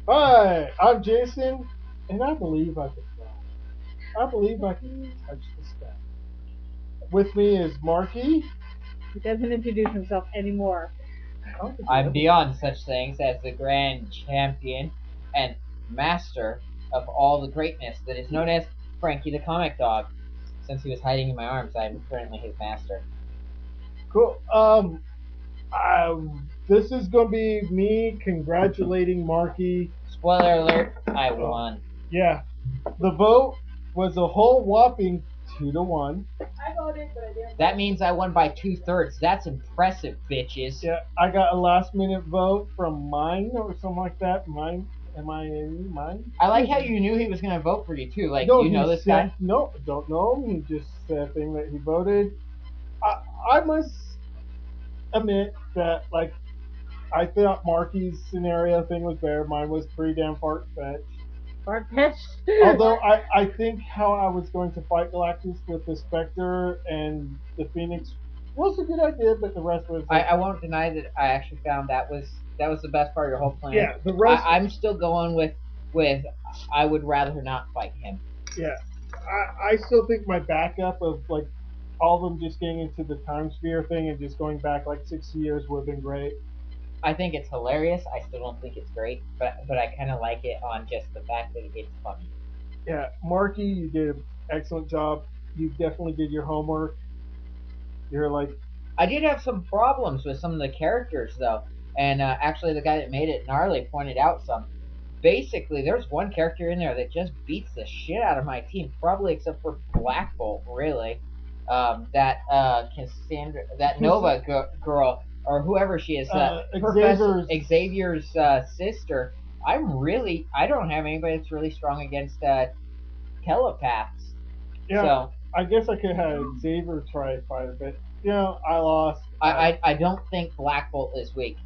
Hi, I'm Jason, and I believe I can fly. I believe I can touch the sky. With me is Marky. He doesn't introduce himself anymore. I don't think he I'm ever. beyond such things as the grand champion and master of all the greatness that is known as Frankie the Comic Dog. Since he was hiding in my arms, I'm currently his master. Cool. This is gonna be me congratulating Marky. Spoiler alert, I Oh, won. yeah, the vote was a whole whopping 2-1. I voted, but I didn't That vote. means I won by 2/3. That's impressive, bitches. Yeah, I got a last minute vote from mine or something like that. Mine, mine. I like how you knew he was going to vote for you, too. Like, No, you he know this said guy? no. Don't know him. He just said a thing that he voted. I must admit that like I thought Marky's scenario thing was better. Mine was pretty damn far fetched. Mark Pitch. Although I think how I was going to fight Galactus with the Spectre and the Phoenix was a good idea, but the rest was I, like I won't deny that I actually found that was the best part of your whole plan. yeah, the rest I'm still going with I would rather not fight him. yeah. I still think my backup of like all of them just getting into the time sphere thing and just going back like 6 years would have been great. I think it's hilarious. I still don't think it's great, but I kind of like it on just the fact that it's funny. Yeah, Marky, you did an excellent job. You definitely did your homework. You're like, I did have some problems with some of the characters though, and actually the guy that made it, gnarly, pointed out some. Basically, there's one character in there that just beats the shit out of my team, probably except for Black Bolt, really. Cassandra, that Nova girl, or whoever she is, Professor Xavier's. Xavier's sister. I don't have anybody that's really strong against telepaths. Yeah, So I guess I could have Xavier try to fight it, but I lost. I don't think Black Bolt is weak.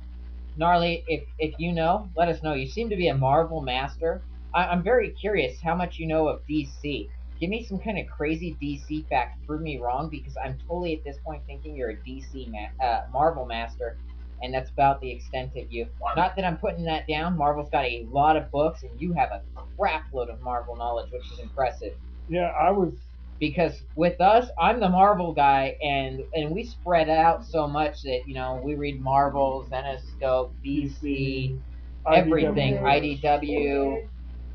Gnarly, if you know, let us know. You seem to be a Marvel master. I'm very curious how much you know of DC. Give me some kind of crazy DC fact to prove me wrong, because I'm totally at this point thinking you're a Marvel master, and that's about the extent of you. Not that I'm putting that down. Marvel's got a lot of books, and you have a crap load of Marvel knowledge, which is impressive. Yeah, I was. Because with us, I'm the Marvel guy, and we spread out so much that we read Marvel, Zenoscope, DC, DC, everything, IDW. IDW,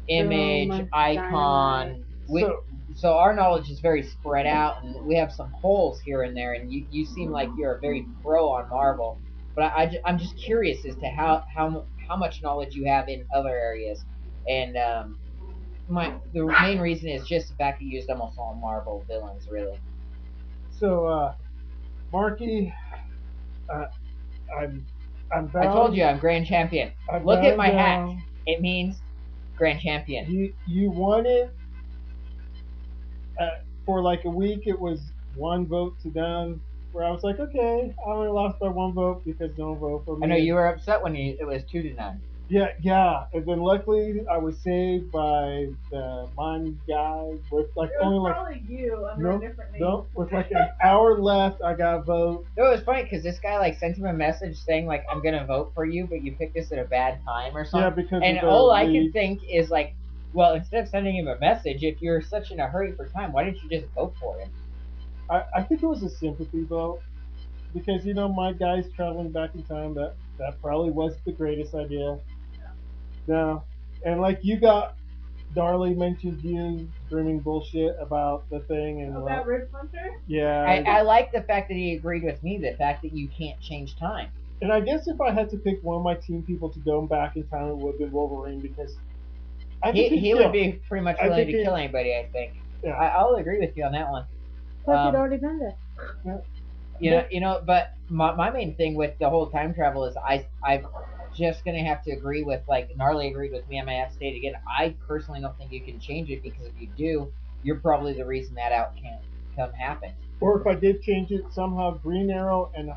Image, Boom, Icon. Dynamite. We So, so our knowledge is very spread out, and we have some holes here and there. And you seem like you're a very pro on Marvel, but I'm just curious as to how much knowledge you have in other areas, and the main reason is just the fact that you used almost all Marvel villains, really. so, Marky, uh, I'm, I'm I told bound, you I'm Grand Champion. I'm Look at bound my hat. down. It means Grand Champion. You won it for like a week. It was one vote to none. Where I was like, okay, I only lost by one vote because no one voted for I know me. you were upset when it was 2-0. Yeah, yeah. And then luckily I was saved by the mine guy with like It was only like probably you under a no different name. no with like an hour left. I got a vote. It was funny because this guy like sent him a message saying like I'm gonna vote for you, but you picked us at a bad time or Yeah, something. because And of the all I could lead. think is like, well, instead of sending him a message, if you're such in a hurry for time, why didn't you just vote for him? I think it was a sympathy vote because my guy's traveling back in time. That probably was the greatest idea. No, and like you got Darley mentioned you screaming bullshit about the thing, and About Rip Hunter? yeah, I like the fact that he agreed with me. The fact that you can't change time. and I guess if I had to pick one of my team people to go back in time, it would have been Wolverine because I think he'd He would kill. be pretty much I willing think to kill anybody. I think. yeah, I'll agree with you on that one. Plus, he'd Um, already been there. yeah. But my main thing with the whole time travel is I'm just gonna have to agree with like gnarly agreed with me. I might have to state it again. I personally don't think you can change it because if you do, you're probably the reason that outcome happened. Or if I did change it somehow, Green Arrow and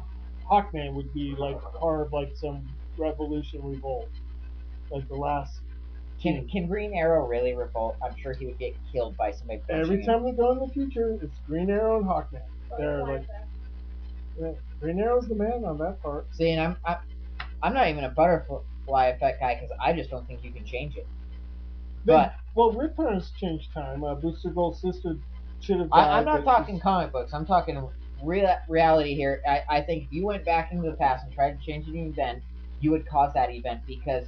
Hawkman would be like part of like some revolution revolt, like the last Can team. can Green Arrow really revolt? I'm sure he would get killed by somebody punching Every him. time we go in the future, it's Green Arrow and Hawkman. They're like yeah, Green Arrow's the man on that part. See, and I'm not even a butterfly effect guy because I just don't think you can change it. They, But well, Returns changed time. Booster Gold's sister should have I'm died, not but talking she's, comic books. I'm talking reality here. I think if you went back into the past and tried to change an event, you would cause that event because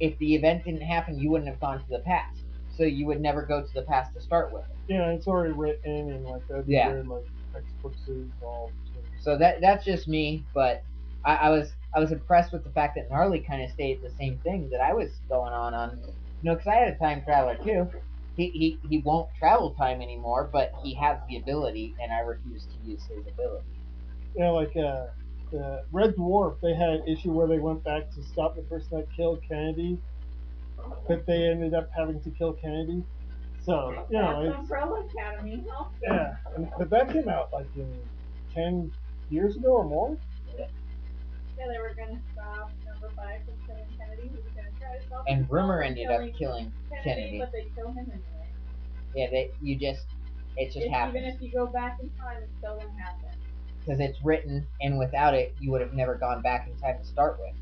if the event didn't happen, you wouldn't have gone to the past. So you would never go to the past to start with. yeah, it's already written and like that'd be Yeah. weird, like textbooks is all changed. So that's just me, but I was impressed with the fact that Gnarly kind of stayed the same thing that I was going on. Because I had a time traveler too. He won't travel time anymore, but he has the ability, and I refuse to use his ability. Yeah, like the Red Dwarf, they had an issue where they went back to stop the person that killed Kennedy, but they ended up having to kill Kennedy. So That's it's Umbrella Academy, huh? yeah, but that came out like in 10 years ago or more. Yeah, they were gonna stop number 5 from killing Kennedy. He was gonna try to stop And himself Rumor from ended up killing killing Kennedy, Kennedy. but they kill him anyway. Yeah, it just happens. Even if you go back in time, it still won't happen. Because it's written, and without it, you would have never gone back in time to start with.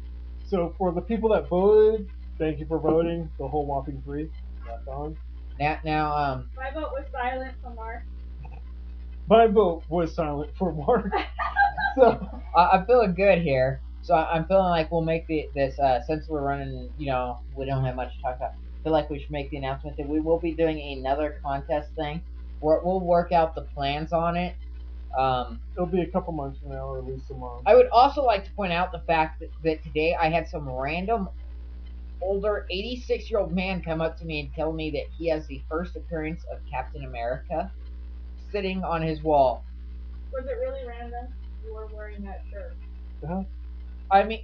So for the people that voted, thank you for voting. The whole whopping three. Rock on. Now, My vote was silent for Mark. My vote was silent for Mark. So I'm feeling good here. So I'm feeling like we'll make this since we're running. We don't have much to talk about. I feel like we should make the announcement that we will be doing another contest thing. Where we'll work out the plans on it. it'll be a couple months from now, or at least a month. I would also like to point out the fact that today I had some random older 86-year-old man come up to me and tell me that he has the first appearance of Captain America sitting on his wall. Was it really random? You were wearing that shirt. Uh-huh. I mean,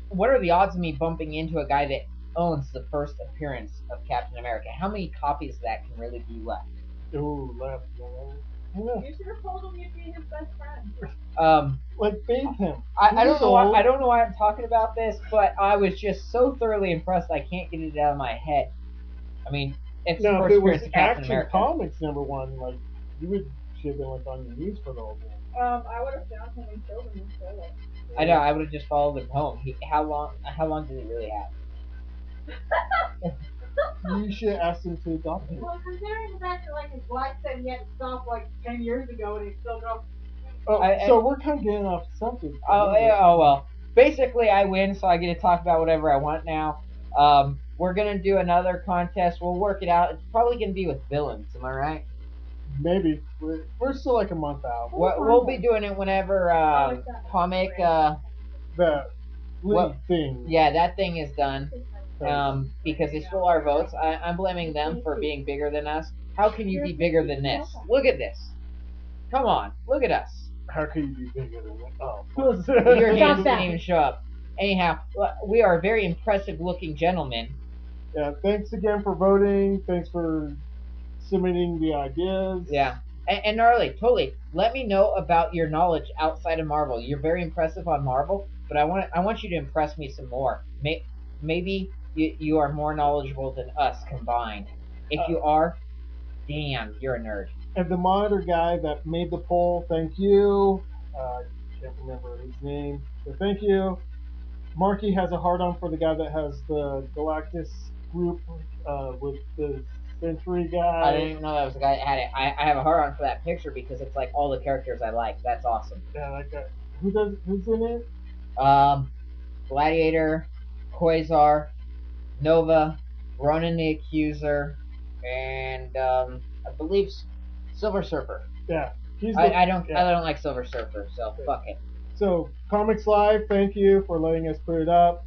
what are the odds of me bumping into a guy that owns the first appearance of Captain America? How many copies of that can really be left? Ooh, left. Yeah. You should have told him you'd be his best friend. Like bathe him. I don't He's know why old. I don't know why I'm talking about this, but I was just so thoroughly impressed I can't get it out of my head. I mean, it's the Now, if first it was appearance of Captain Action America. Comics #1, like you would should have been like on your knees for the whole thing. I would have found him and killed him and killed him. I know. I would have just followed him home. How long did he really have? You should ask him to adopt you. Well, considering the fact that like his wife said he had to stop like 10 years ago and he still goes. Oh, so we're kind of getting off subject. Oh yeah. Oh well. Basically, I win, so I get to talk about whatever I want now. We're gonna do another contest. We'll work it out. It's probably gonna be with villains. Am I right? Maybe we're still like a month out. We'll be doing it whenever comic. The league thing. Yeah, that thing is done. Because they stole our votes. I'm blaming them for being bigger than us. How can you be bigger than this? Look at this. Come on, look at us. How can you be bigger than that? Oh, Your hands didn't even show up. Anyhow, we are very impressive looking gentlemen. Yeah, thanks again for voting. Thanks for submitting the ideas. Yeah. And Gnarly, totally. Let me know about your knowledge outside of Marvel. You're very impressive on Marvel, but I want you to impress me some more. Maybe you are more knowledgeable than us combined. If you are, damn, you're a nerd. And the monitor guy that made the poll, thank you. I can't remember his name, but thank you. Marky has a hard on for the guy that has the Galactus group with the Century guy. I didn't even know that was the guy that had it. I have a hard on for that picture because it's like all the characters I like. That's awesome. Yeah, that guy. Who's in it? Gladiator, Quasar, Nova, Ronan the Accuser, and I believe Silver Surfer. Yeah, I don't like Silver Surfer, so fuck it. So komics-live, thank you for letting us put it up.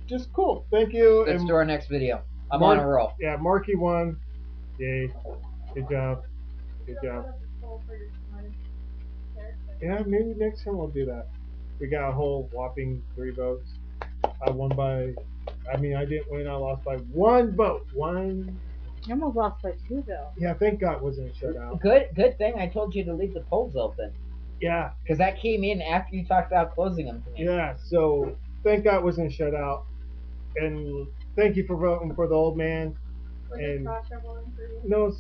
Just cool, thank you. Let's do our next video. I'm on a roll. Yeah, Marky won. Yay, good job. Good job. Yeah, maybe next time we'll do that. We got a whole whopping 3 votes. I didn't win. I lost by 1 vote. One. You almost lost by 2 though. Yeah, thank God it wasn't a shutout. Good thing I told you to leave the polls open. Yeah. Because that came in after you talked about closing them to me. Yeah, so thank God it wasn't a shutout. And thank you for voting for the old man. And no,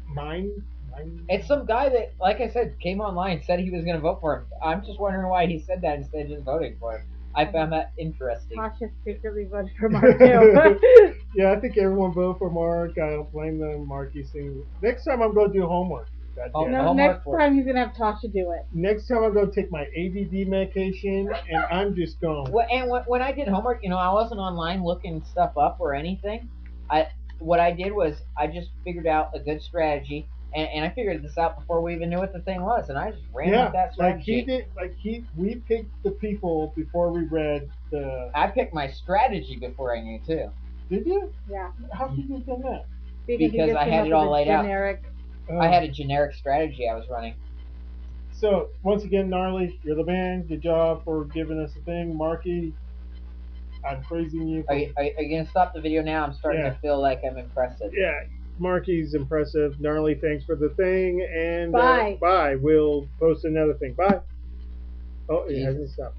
mine. It's some guy that, like I said, came online, said he was going to vote for him. I'm just wondering why he said that instead of just voting for him. I found that interesting. Tasha secretly voted for Mark too. Yeah, I think everyone voted for Mark. I don't blame them. Marky sing. Next time I'm going to do homework. God Oh, damn it. No, homework next for time he's gonna have Tasha do it. Next time I'm going to take my ADD medication and I'm just going. Well, and when I did homework, I wasn't online looking stuff up or anything. I What I did was I just figured out a good strategy, and I figured this out before we even knew what the thing was, and I just ran with Yeah, that like he strategy. did. We picked the people before we read the. I picked my strategy before I knew too, Did you? Yeah, How could you have done that? because he because just I came had up it with all a laid out. generic. I had Oh. a generic strategy I was running. So once again, gnarly, you're the man. Good job for giving us a thing, Marky. I'm praising you Are for. you gonna stop the video now? I'm starting Yeah, to feel like I'm impressive. yeah. Marky's impressive. Gnarly, thanks for the thing, and Bye. bye. We'll post another thing. Bye. Oh, it Jesus. hasn't stopped.